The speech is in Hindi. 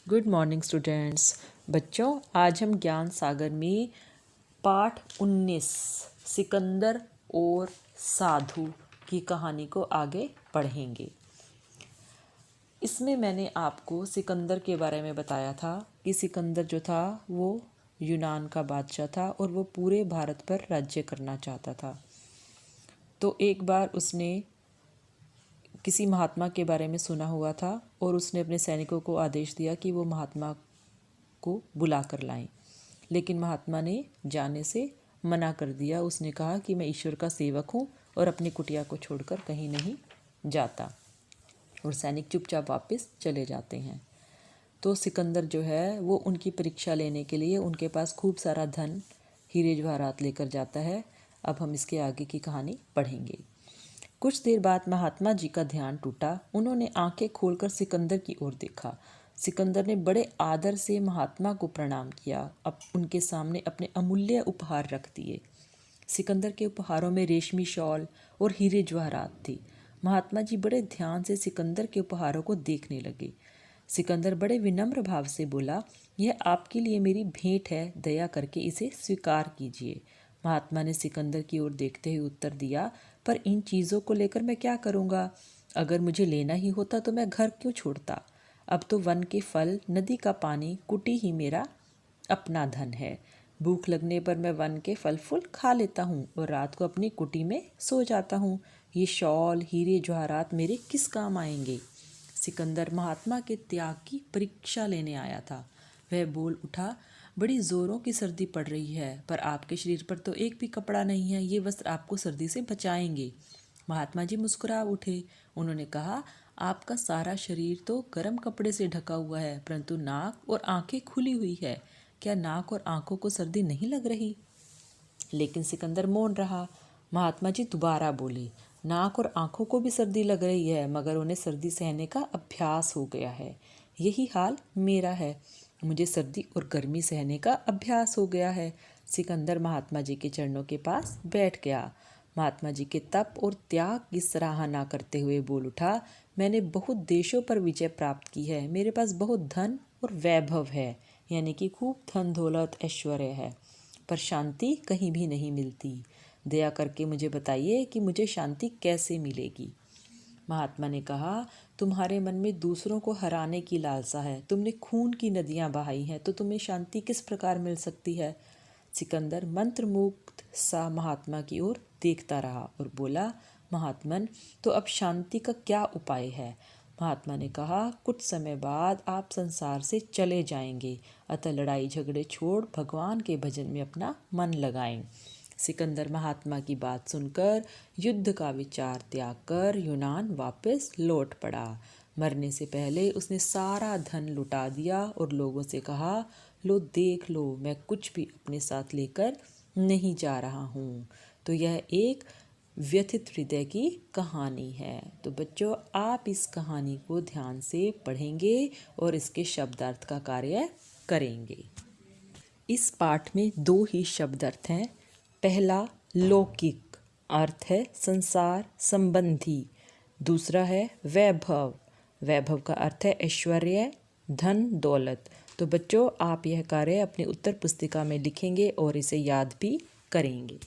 Good morning students. बच्चों, आज हम ज्ञान सागर में पाठ 19 सिकंदर और साधु की कहानी को आगे पढ़ेंगे। इसमें मैंने आपको सिकंदर के बारे में बताया था कि सिकंदर जो था वो यूनान का बादशाह था और वो पूरे भारत पर राज्य करना चाहता था। तो एक बार उसने किसी महात्मा के बारे में सुना हुआ था और उसने अपने सैनिकों को आदेश दिया कि वो महात्मा को बुला कर लाएं। लेकिन महात्मा ने जाने से मना कर दिया। उसने कहा कि मैं ईश्वर का सेवक हूँ और अपनी कुटिया को छोड़कर कहीं नहीं जाता। और सैनिक चुपचाप वापस चले जाते हैं। तो सिकंदर जो है वो उनकी परीक्षा लेने के लिए उनके पास खूब सारा धन हीरे जवाहरात लेकर जाता है। अब हम इसके आगे की कहानी पढ़ेंगे। कुछ देर बाद महात्मा जी का ध्यान टूटा। उन्होंने आंखें खोलकर सिकंदर की ओर देखा। सिकंदर ने बड़े आदर से महात्मा को प्रणाम किया। अब उनके सामने अपने अमूल्य उपहार रख दिए। सिकंदर के उपहारों में रेशमी शॉल और हीरे जवाहरात थे। महात्मा जी बड़े ध्यान से सिकंदर के उपहारों को देखने लगे। सिकंदर बड़े विनम्र भाव से बोला, यह आपके लिए मेरी भेंट है, दया करके इसे स्वीकार कीजिए। महात्मा ने सिकंदर की ओर देखते हुए उत्तर दिया, पर इन चीज़ों को लेकर मैं क्या करूँगा? अगर मुझे लेना ही होता तो मैं घर क्यों छोड़ता? अब तो वन के फल, नदी का पानी, कुटी ही मेरा अपना धन है। भूख लगने पर मैं वन के फल फूल खा लेता हूँ और रात को अपनी कुटी में सो जाता हूँ। ये शॉल, हीरे जवाहरात मेरे किस काम आएंगे? सिकंदर महात्मा के त्याग की परीक्षा लेने आया था। वह बोल उठा, बड़ी ज़ोरों की सर्दी पड़ रही है, पर आपके शरीर पर तो एक भी कपड़ा नहीं है। ये वस्त्र आपको सर्दी से बचाएंगे। महात्मा जी मुस्कुरा उठे। उन्होंने कहा, आपका सारा शरीर तो गर्म कपड़े से ढका हुआ है, परंतु नाक और आंखें खुली हुई है। क्या नाक और आंखों को सर्दी नहीं लग रही? लेकिन सिकंदर मौन रहा। महात्मा जी दोबारा बोले, नाक और आंखों को भी सर्दी लग रही है, मगर उन्हें सर्दी सहने का अभ्यास हो गया है। यही हाल मेरा है। मुझे सर्दी और गर्मी सहने का अभ्यास हो गया है। सिकंदर महात्मा जी के चरणों के पास बैठ गया। महात्मा जी के तप और त्याग की सराहना करते हुए बोल उठा, मैंने बहुत देशों पर विजय प्राप्त की है। मेरे पास बहुत धन और वैभव है, यानी कि खूब धन दौलत ऐश्वर्य है, पर शांति कहीं भी नहीं मिलती। दया करके मुझे बताइए कि मुझे शांति कैसे मिलेगी? महात्मा ने कहा, तुम्हारे मन में दूसरों को हराने की लालसा है। तुमने खून की नदियां बहाई हैं, तो तुम्हें शांति किस प्रकार मिल सकती है? सिकंदर मंत्रमुग्ध सा महात्मा की ओर देखता रहा और बोला, महात्मन, तो अब शांति का क्या उपाय है? महात्मा ने कहा, कुछ समय बाद आप संसार से चले जाएंगे, अतः लड़ाई झगड़े छोड़ भगवान के भजन में अपना मन लगाएं। सिकंदर महात्मा की बात सुनकर युद्ध का विचार त्याग कर यूनान वापस लौट पड़ा। मरने से पहले उसने सारा धन लुटा दिया और लोगों से कहा, लो देख लो, मैं कुछ भी अपने साथ लेकर नहीं जा रहा हूँ। तो यह एक व्यथित हृदय की कहानी है। तो बच्चों, आप इस कहानी को ध्यान से पढ़ेंगे और इसके शब्दार्थ का कार्य करेंगे। इस पाठ में दो ही शब्दार्थ हैं। पहला लौकिक, अर्थ है संसार संबंधी। दूसरा है वैभव, वैभव का अर्थ है ऐश्वर्य, धन दौलत। तो बच्चों, आप यह कार्य अपनी उत्तर पुस्तिका में लिखेंगे और इसे याद भी करेंगे।